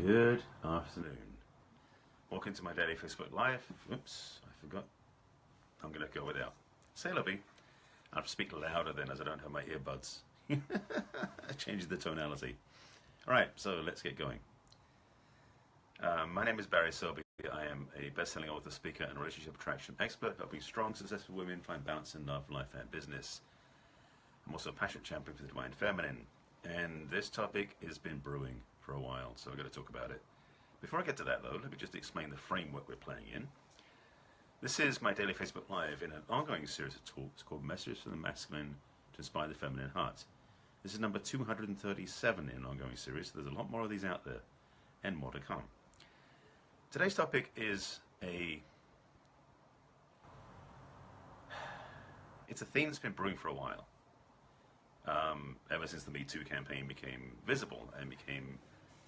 Good afternoon. Welcome to my daily Facebook Live. Oops, I forgot. I'm going to go without. Say lovey. I have to speak louder then as I don't have my earbuds. I changed the tonality. Alright, so let's get going. My name is Barry Selby. I am a best-selling author, speaker, and relationship attraction expert, helping strong, successful women find balance in love, life, and business. I'm also a passionate champion for the divine feminine. And this topic has been brewing for a while, so I've got to talk about it. Before I get to that, though, let me just explain the framework we're playing in. This is my daily Facebook Live in an ongoing series of talks called Messages from the Masculine to Inspire the Feminine Heart. This is number 237 in an ongoing series, so there's a lot more of these out there, and more to come. Today's topic is it's a theme that's been brewing for a while. Ever since the metoo campaign became visible and became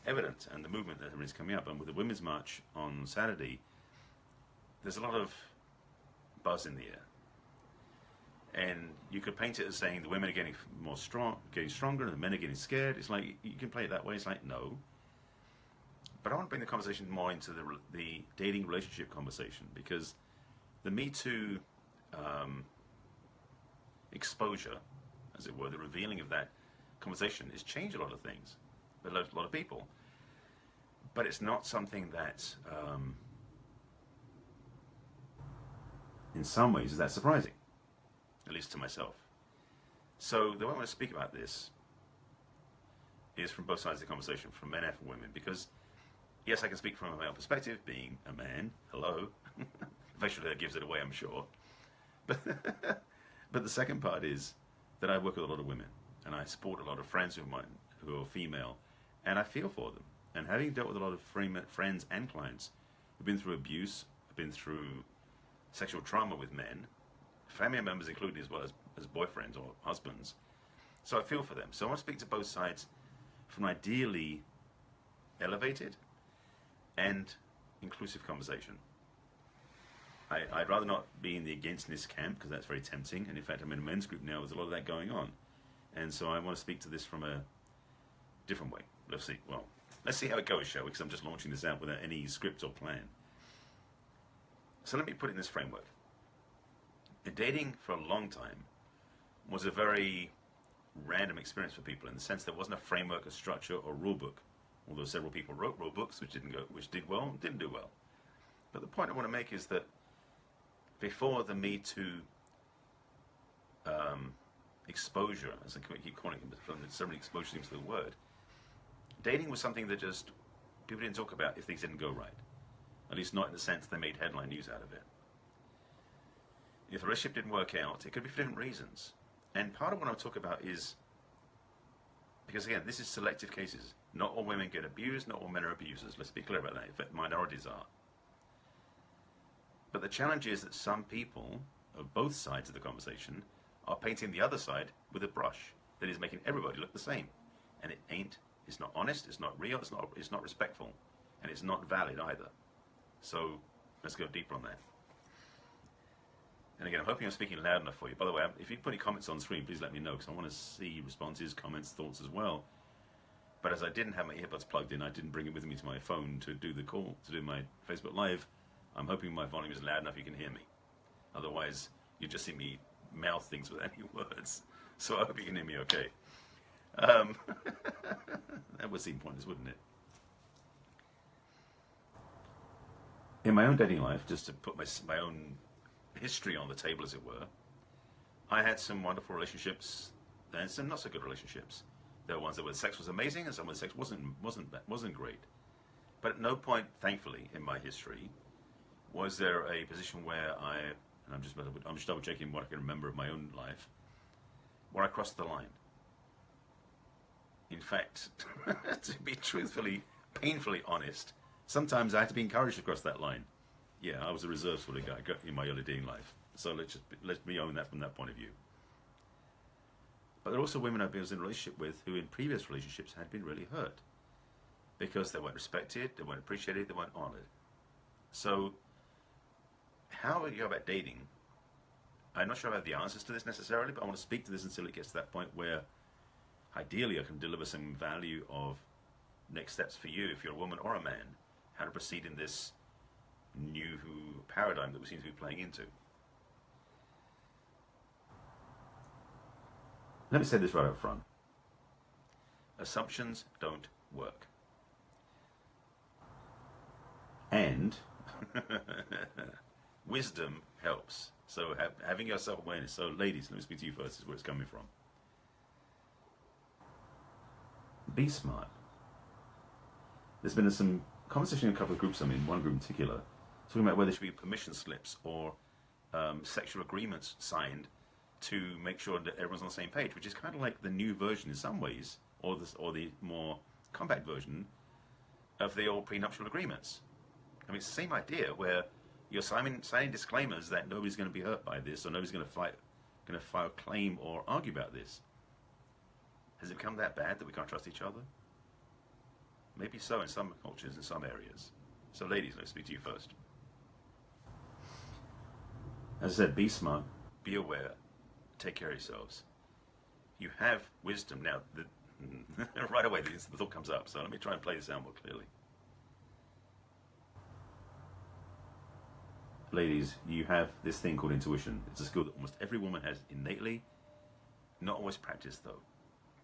evident, and the movement that is coming up, and with the Women's March on Saturday, there's a lot of buzz in the air. And you could paint it as saying the women are getting getting stronger, and the men are getting scared. It's like, you can play it that way. It's like, no. But I want to bring the conversation more into the dating relationship conversation, because the Me Too exposure, as it were, the revealing of that conversation has changed a lot of things, a lot of people. But it's not something that, in some ways, is that surprising, at least to myself. So the way I want to speak about this is from both sides of the conversation, from men and from women, because yes, I can speak from a male perspective, being a man. Hello. Facial hair gives it away, I'm sure. But the second part is that I work with a lot of women, and I support a lot of friends of mine who are female, and I feel for them. And having dealt with a lot of friends and clients who've been through abuse, have been through sexual trauma with men, family members included, as well as boyfriends or husbands, so I feel for them. So I want to speak to both sides from an ideally elevated and inclusive conversation. I'd rather not be in the againstness camp, because that's very tempting, and in fact I'm in a men's group now, there's a lot of that going on, and so I want to speak to this from a different way. Let's see how it goes, shall we, because I'm just launching this out without any script or plan. So let me put it in this framework. Dating for a long time was a very random experience for people, in the sense there wasn't a framework, a structure, or rule book, although several people wrote rule books which did well and didn't do well. But the point I want to make is that before the Me Too exposure, as I keep calling it, from so many exposure seems to the word, dating was something that just people didn't talk about if things didn't go right. At least not in the sense they made headline news out of it. If the relationship didn't work out, it could be for different reasons. And part of what I'll talk about is, because again, this is selective cases. Not all women get abused, not all men are abusers. Let's be clear about that. In fact, minorities are. But the challenge is that some people, of both sides of the conversation, are painting the other side with a brush that is making everybody look the same. And it ain't. It's not honest, it's not real, it's not respectful, and it's not valid either. So let's go deeper on that. And again, I'm hoping I'm speaking loud enough for you. By the way, if you put any comments on the screen, please let me know, because I want to see responses, comments, thoughts as well. But as I didn't have my earbuds plugged in, I didn't bring it with me to my phone to do the call, to do my Facebook Live. I'm hoping my volume is loud enough you can hear me. Otherwise, you just see me mouth things without any words. So I hope you can hear me okay. That would seem pointless, wouldn't it? In my own dating life, just to put my own history on the table, as it were, I had some wonderful relationships and some not so good relationships. There were ones where sex was amazing, and some where sex wasn't great. But at no point, thankfully, in my history, was there a position where I'm just double checking what I can remember of my own life, where I crossed the line. In fact, to be truthfully, painfully honest, sometimes I had to be encouraged to cross that line. Yeah, I was a reserve sort of guy in my early dating life. So let me own that from that point of view. But there are also women I was in a relationship with who in previous relationships had been really hurt, because they weren't respected, they weren't appreciated, they weren't honored. So how you go about dating, I'm not sure I have the answers to this necessarily, but I want to speak to this until it gets to that point where ideally I can deliver some value of next steps for you if you're a woman or a man, how to proceed in this new paradigm that we seem to be playing into. Let me say this right up front. Assumptions don't work. And wisdom helps. So having your self-awareness. So ladies, let me speak to you first. This is where it's coming from. Be smart. There's been some conversation in a couple of groups, one group in particular, talking about whether there should be permission slips or sexual agreements signed to make sure that everyone's on the same page, which is kind of like the new version in some ways, or the more compact version of the old prenuptial agreements. I mean, it's the same idea where you're signing disclaimers that nobody's going to be hurt by this, or nobody's going to file a claim or argue about this. Has it become that bad that we can't trust each other? Maybe so in some cultures, in some areas. So ladies, let's speak to you first. As I said, be smart, be aware, take care of yourselves. You have wisdom. Now, right away the thought comes up, so let me try and play this out more clearly. Ladies, you have this thing called intuition. It's a skill that almost every woman has innately, not always practiced though.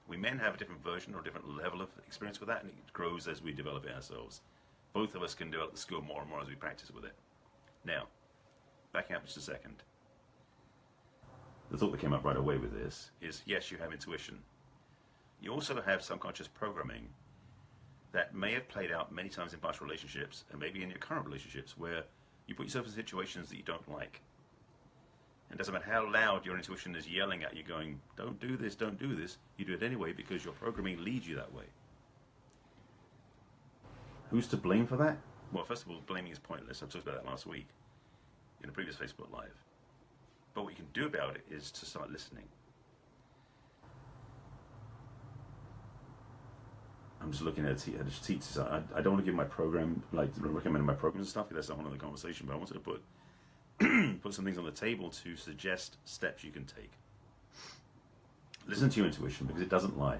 We men have a different version or a different level of experience with that, and it grows as we develop it ourselves. Both of us can develop the skill more and more as we practice with it. Now, backing up just a second. The thought that came up right away with this is, yes, you have intuition. You also have subconscious programming that may have played out many times in past relationships, and maybe in your current relationships, where you put yourself in situations that you don't like. It doesn't matter how loud your intuition is yelling at you going, don't do this, don't do this. You do it anyway because your programming leads you that way. Who's to blame for that? Well, first of all, blaming is pointless. I talked about that last week in a previous Facebook Live. But what you can do about it is to start listening. I'm just looking at teachers. I don't want to give my program, like recommend my programs and stuff, because that's not one of the conversation, but I wanted to put put some things on the table to suggest steps you can take. Listen to your intuition, because it doesn't lie.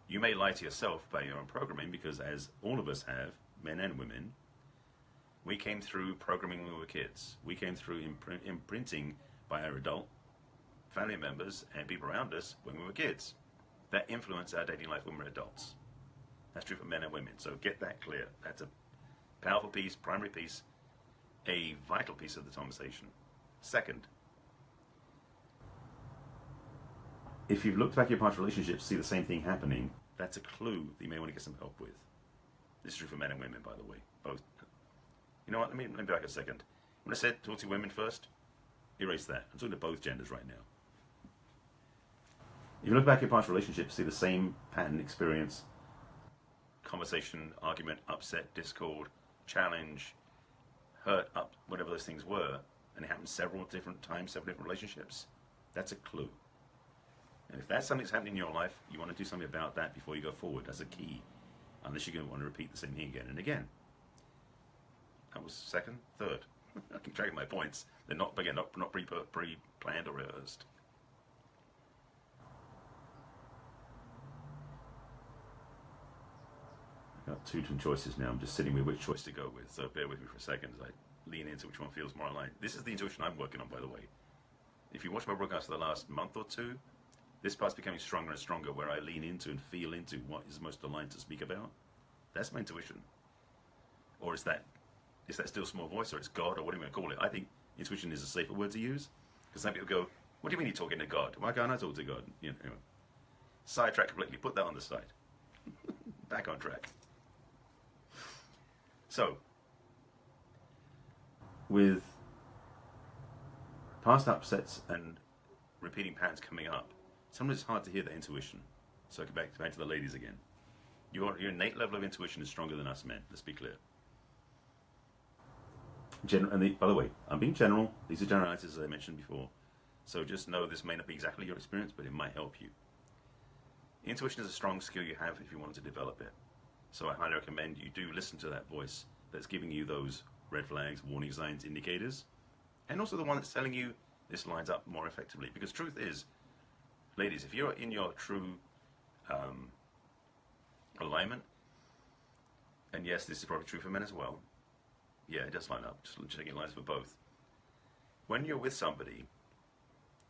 You may lie to yourself by your own programming, because as all of us have, men and women, we came through programming when we were kids. We came through imprinting by our adult family members and people around us when we were kids. That influenced our dating life when we're adults. That's true for men and women, so get that clear. That's a powerful piece, primary piece, a vital piece of the conversation. Second, if you've looked back at your past relationships, see the same thing happening, that's a clue that you may want to get some help with. This is true for men and women, by the way, both. You know what, let me back a second. When I said talk to women first, erase that. I'm talking to both genders right now. If you look back at your past relationships, see the same pattern, experience, conversation, argument, upset, discord, challenge, hurt, up, whatever those things were, and it happened several different times, several different relationships, that's a clue. And if that's something that's happening in your life, you want to do something about that before you go forward. That's a key, unless you're going to want to repeat the same thing again and again. That was second, third. I keep track of my points. They're not, again, not pre-planned or rehearsed. I've got tutoring choices now. I'm just sitting with which choice to go with. So bear with me for a second as I lean into which one feels more aligned. This is the intuition I'm working on, by the way. If you watch my broadcast for the last month or two, this part's becoming stronger and stronger, where I lean into and feel into what is most aligned to speak about. That's my intuition. Or is that still small voice, or it's God, or what do you want to call it? I think intuition is a safer word to use, because some people go, what do you mean you're talking to God? Why can't I talk to God? You know, anyway. Sidetrack completely, put that on the side. Back on track. So, with past upsets and repeating patterns coming up, sometimes it's hard to hear that intuition. So back to the ladies again. Your innate level of intuition is stronger than us men, let's be clear. By the way, I'm being general. These are generalities, as I mentioned before. So just know this may not be exactly your experience, but it might help you. Intuition is a strong skill you have if you want to develop it. So I highly recommend you do listen to that voice that's giving you those red flags, warning signs, indicators, and also the one that's telling you this lines up more effectively. Because truth is, ladies, if you're in your true alignment, and yes, this is probably true for men as well. Yeah, it does line up. Just checking lines for both. When you're with somebody,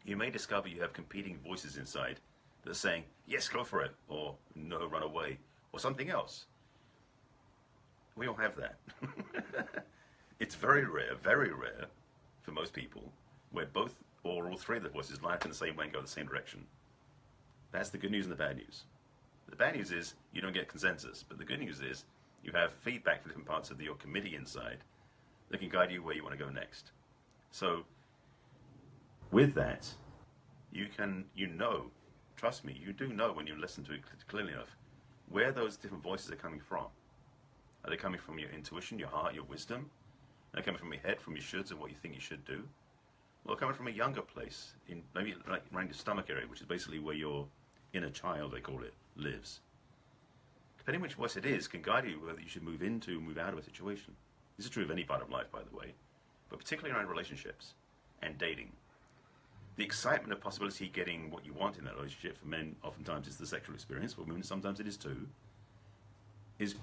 you may discover you have competing voices inside that are saying, yes, go for it, or no, run away, or something else. We all have that. It's very rare for most people, where both or all three of the voices line up in the same way and go the same direction. That's the good news and the bad news. The bad news is you don't get consensus, but the good news is you have feedback from different parts of your committee inside that can guide you where you want to go next. So with that, you know, trust me, you do know when you listen to it clearly enough where those different voices are coming from. Are they coming from your intuition, your heart, your wisdom? Are they coming from your head, from your shoulds and what you think you should do? Or coming from a younger place, in maybe like around your stomach area, which is basically where your inner child, they call it, lives. Depending which voice it is, can guide you whether you should move into or move out of a situation. This is true of any part of life, by the way, but particularly around relationships and dating. The excitement of possibility getting what you want in that relationship, for men oftentimes it's the sexual experience, for women sometimes it is too, is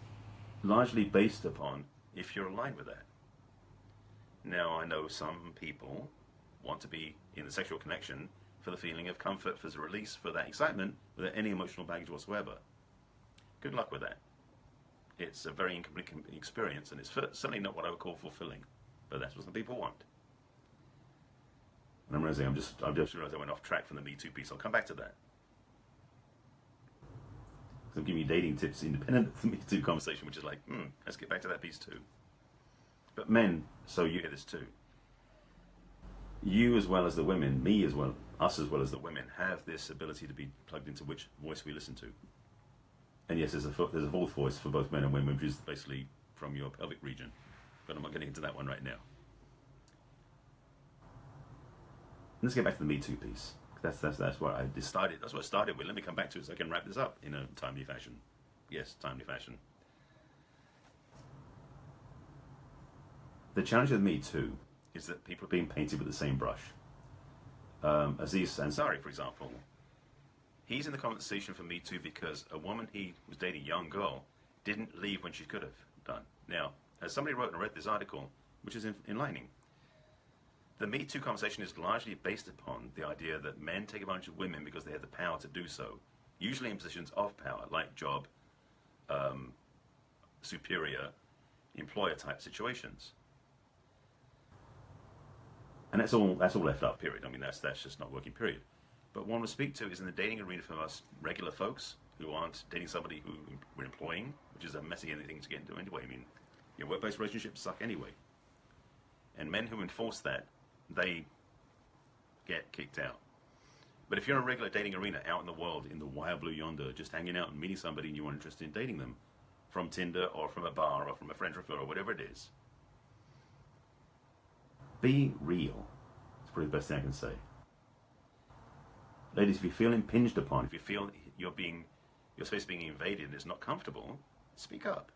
largely based upon if you're aligned with that. Now, I know some people want to be in the sexual connection for the feeling of comfort, for the release, for that excitement, without any emotional baggage whatsoever. Good luck with that. It's a very incomplete experience, and it's certainly not what I would call fulfilling, but that's what some people want. And I'm realizing I just realized I went off track from the Me Too piece. I'll come back to that. So I'm giving you dating tips independent of the Me Too conversation, which is like, let's get back to that piece too. But men, so you hear this too. You as well as the women, me as well, us as well as the women, have this ability to be plugged into which voice we listen to. And yes, there's a fourth voice for both men and women, which is basically from your pelvic region. But I'm not getting into that one right now. Let's get back to the Me Too piece. That's what I started. That's what I started with. Let me come back to it so I can wrap this up in a timely fashion. Yes, timely fashion. The challenge with Me Too is that people are being painted with the same brush. Aziz Ansari, for example, he's in the conversation for Me Too because a woman he was dating, a young girl, didn't leave when she could have done. Now, as somebody wrote and I read this article, which is enlightening, the Me Too conversation is largely based upon the idea that men take advantage of women because they have the power to do so, usually in positions of power, like job, superior, employer type situations. And that's all left up, period. I mean, that's just not working, period. But one to speak to is in the dating arena for us regular folks who aren't dating somebody who we're employing, which is a messy thing to get into anyway. I mean, your work-based relationships suck anyway. And men who enforce that, they get kicked out. But if you're in a regular dating arena out in the world, in the wild blue yonder, just hanging out and meeting somebody and you're interested in dating them, from Tinder or from a bar or from a friend referral or whatever it is, be real. That's probably the best thing I can say. Ladies, if you feel impinged upon, if you feel your space is being invaded and it's not comfortable, speak up.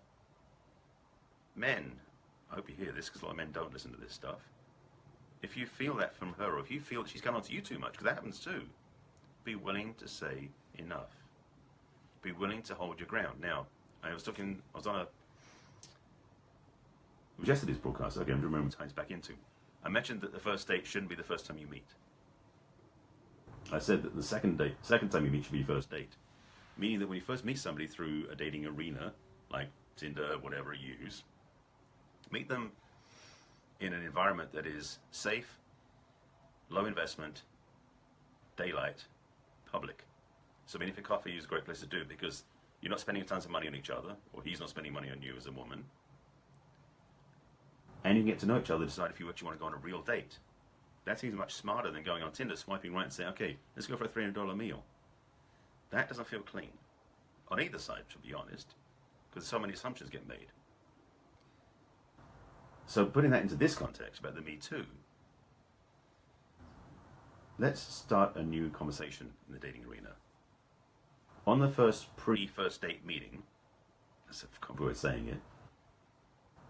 Men, I hope you hear this because a lot of men don't listen to this stuff. If you feel that from her, or if you feel that she's coming on to you too much, because that happens too, be willing to say enough. Be willing to hold your ground. Now, it was yesterday's broadcast, so I don't remember what time it's back into. I mentioned that the first date shouldn't be the first time you meet. I said that the second time you meet should be your first date. Meaning that when you first meet somebody through a dating arena, like Tinder, whatever you use, meet them in an environment that is safe, low investment, daylight, public. So meaning for coffee is a great place to do it because you're not spending tons of money on each other, or he's not spending money on you as a woman. And you can get to know each other, decide if you actually want to go on a real date. That seems much smarter than going on Tinder, swiping right and saying, okay, let's go for a $300 meal. That doesn't feel clean. On either side, to be honest, because so many assumptions get made. So putting that into this context about the Me Too, let's start a new conversation in the dating arena. On the first pre-first date meeting, that's a common way of saying it,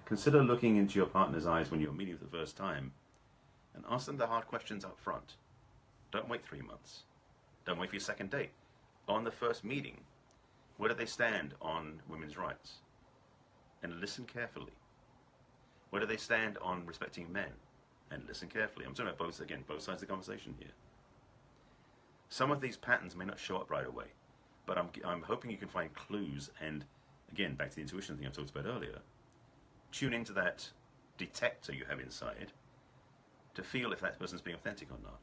consider looking into your partner's eyes when you're meeting for the first time and ask them the hard questions up front. Don't wait 3 months. Don't wait for your second date. On the first meeting, where do they stand on women's rights? and listen carefully. Where do they stand on respecting men? And listen carefully. I'm talking about both sides of the conversation here. Some of these patterns may not show up right away, but I'm hoping you can find clues, and again, back to the intuition thing I talked about earlier, tune into that detector you have inside to feel if that person's being authentic or not.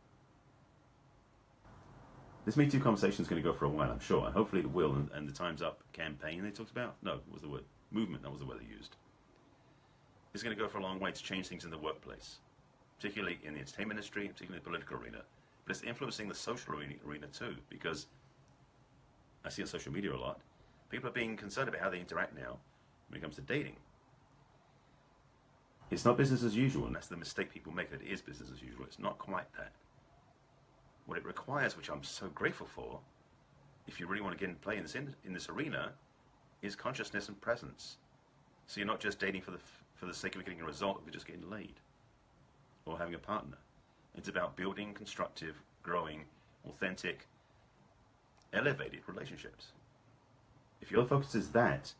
This Me Too conversation is going to go for a while, I'm sure, and hopefully it will, and the Time's Up campaign they talked about, no, what was the word? Movement, that was the word they used. It's going to go for a long way to change things in the workplace, particularly in the entertainment industry, particularly in the political arena. But it's influencing the social arena too, because I see on social media a lot, people are being concerned about how they interact now when it comes to dating. It's not business as usual, and that's the mistake people make, that it is business as usual. It's not quite that. What it requires, which I'm so grateful for, if you really want to get and play in this arena, is consciousness and presence. So you're not just dating for the sake of getting a result of just getting laid or having a partner. It's about building constructive, growing, authentic, elevated relationships. If your focus is that,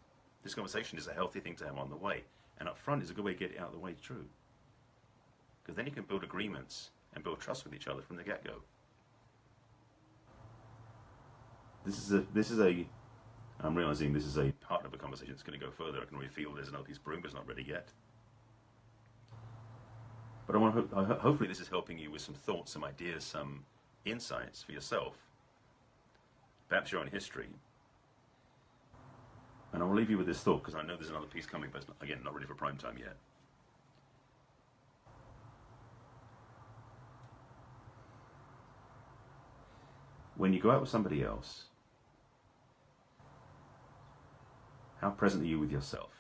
this conversation is a healthy thing to have on the way. And up front is a good way to get it out of the way true. Because then you can build agreements and build trust with each other from the get-go. I'm realizing this is a part of a conversation that's going to go further. I can really feel there's another piece of brewing, but it's not ready yet. But hopefully this is helping you with some thoughts, some ideas, some insights for yourself, perhaps your own history. And I'll leave you with this thought, because I know there's another piece coming, but it's not, again, not ready for prime time yet. When you go out with somebody else, how present are you with yourself?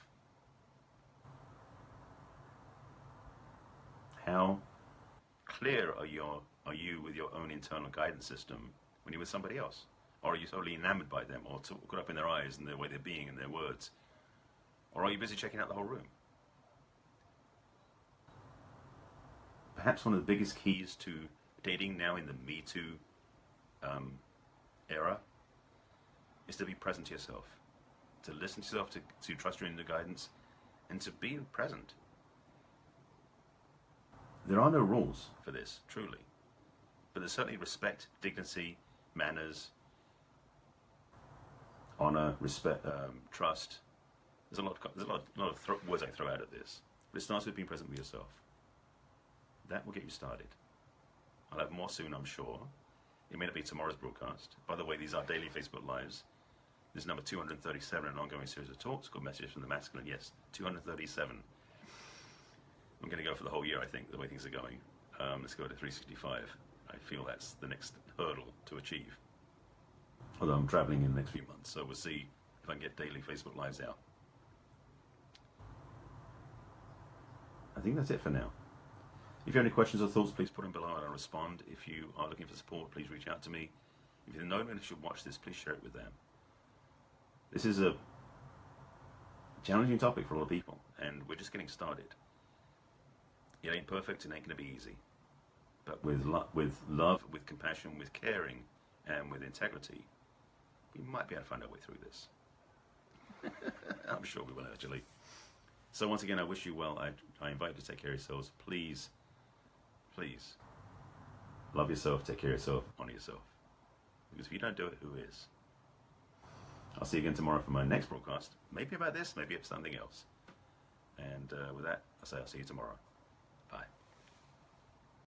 How clear are you with your own internal guidance system when you're with somebody else? Or are you totally enamored by them, or caught up in their eyes and the way they're being and their words? Or are you busy checking out the whole room? Perhaps one of the biggest keys to dating now in the Me Too era is to be present to yourself, to listen to yourself, to trust your inner guidance, and to be present. There are no rules for this, truly, but there's certainly respect, dignity, manners, honor, respect, trust. There's a lot of words I throw out at this, but it starts with being present with yourself. That will get you started. I'll have more soon, I'm sure. It may not be tomorrow's broadcast. By the way, these are daily Facebook Lives. This is number 237, an ongoing series of talks called Messages from the Masculine. Yes, 237. I'm going to go for the whole year, I think, the way things are going. Let's go to 365. I feel that's the next hurdle to achieve. Although I'm traveling in the next few months, so we'll see if I can get daily Facebook Lives out. I think that's it for now. If you have any questions or thoughts, please put them below and I'll respond. If you are looking for support, please reach out to me. If you know anyone who should watch this, please share it with them. This is a challenging topic for a lot of people, and we're just getting started. It ain't perfect, it ain't going to be easy. But with love, with compassion, with caring, and with integrity, we might be able to find our way through this. I'm sure we will, actually. So once again, I wish you well. I invite you to take care of yourselves. Please, please, love yourself, take care of yourself, honor yourself. Because if you don't do it, who is? I'll see you again tomorrow for my next broadcast. Maybe about this, maybe about something else. And with that, I'll say I'll see you tomorrow. Bye.